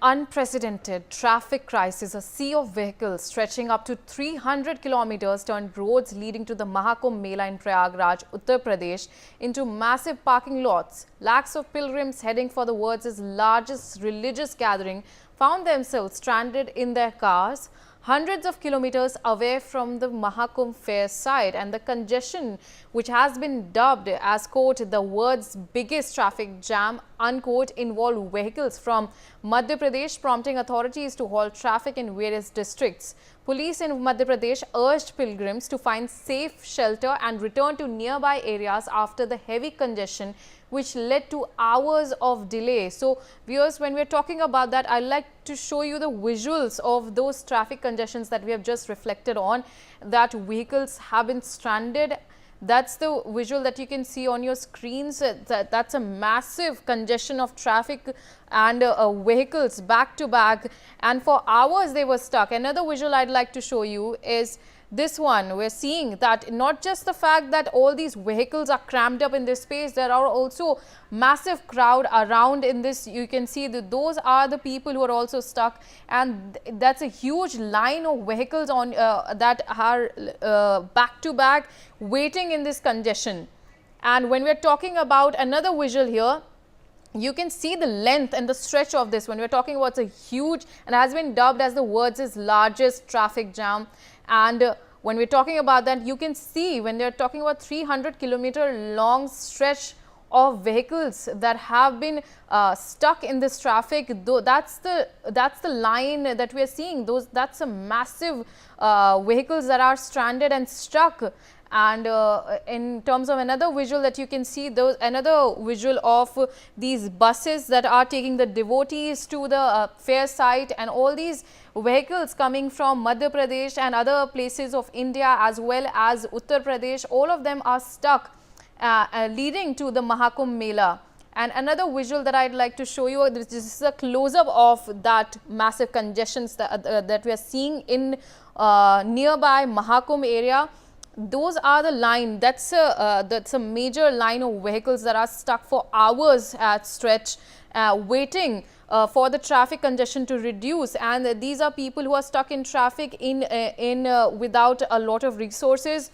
unprecedented traffic crisis, a sea of vehicles stretching up to 300 kilometers turned roads leading to the Maha Kumbh Mela in Prayagraj, Uttar Pradesh into massive parking lots. Lakhs of pilgrims heading for the world's largest religious gathering found themselves stranded in their cars, hundreds of kilometers away from the Maha Kumbh fair site, and the congestion, which has been dubbed as, quote, the world's biggest traffic jam, unquote, involved vehicles from Madhya Pradesh, prompting authorities to halt traffic in various districts. Police in Madhya Pradesh urged pilgrims to find safe shelter and return to nearby areas after the heavy congestion, which led to hours of delay. So, viewers, when we are talking about that, I'd like to show you the visuals of those traffic congestions that we have just reflected on, that vehicles have been stranded. That's the visual that you can see on your screens. That's a massive congestion of traffic and vehicles back to back, and for hours they were stuck. Another visual I'd like to show you is this one. We're seeing that not just the fact that all these vehicles are crammed up in this space, there are also massive crowd around in this. You can see that those are the people who are also stuck, and that's a huge line of vehicles on that are back to back waiting in this congestion. And when we're talking about another visual here, you can see the length and the stretch of this. When we're talking about, it's a huge and has been dubbed as the world's largest traffic jam. And when we're talking about that, you can see when they're talking about 300-kilometer long stretch of vehicles that have been stuck in this traffic. Though that's the line that we are seeing. That's a massive vehicles that are stranded and stuck. And in terms of another visual that you can see, another visual of these buses that are taking the devotees to the fair site, and all these vehicles coming from Madhya Pradesh and other places of India as well as Uttar Pradesh, all of them are stuck leading to the Maha Kumbh Mela. And another visual that I'd like to show you, this is a close-up of that massive congestions that we are seeing in nearby Maha Kumbh area. Those are the line, that's a major line of vehicles that are stuck for hours at stretch, waiting for the traffic congestion to reduce. And these are people who are stuck in traffic without a lot of resources.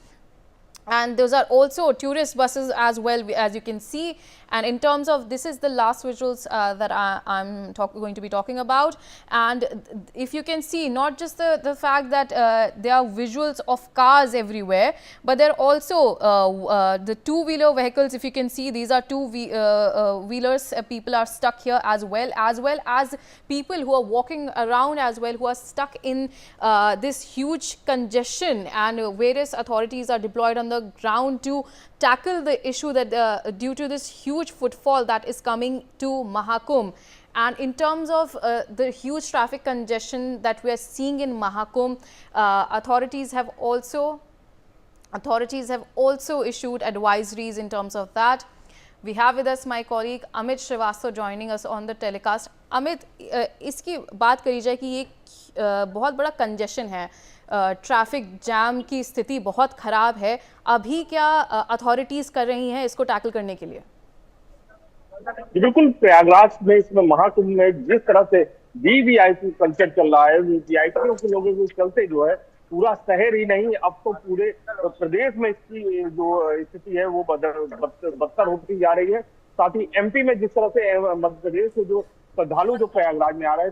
And those are also tourist buses as well, as you can see. And in terms of, this is the last visuals that I'm going to be talking about. And if you can see, not just the fact that there are visuals of cars everywhere, but there are also the two-wheeler vehicles. If you can see, these are two-wheelers. People are stuck here as well as people who are walking around as well, who are stuck in this huge congestion. And various authorities are deployed on the ground to tackle the issue that due to this huge footfall that is coming to Maha Kumbh. And in terms of the huge traffic congestion that we are seeing in Maha Kumbh, authorities have also issued advisories in terms of that. We have with us my colleague Amit Srivastava joining us on the telecast. Amit, इसकी बात करी जाए कि ये बहुत बड़ा congestion है, traffic jam की स्थिति बहुत ख़राब है, अभी क्या अथॉरिटीज़ कर रही हैं इसको टैकल करने के लिए? बिल्कुल, प्रयागराज में इसमें महाकुंभ में जिस तरह से वीवीआईपी कल्चर चल रहा है, वीवीआईपीओ के लोगों के चलते जो है पूरा शहर ही नहीं, अब तो पूरे प्रदेश में इसकी जो स्थिति है वो बदतर होती जा रही है। साथ ही एमपी में जिस तरह से मध्य प्रदेश से जो श्रद्धालु जो प्रयागराज में आ रहे हैं,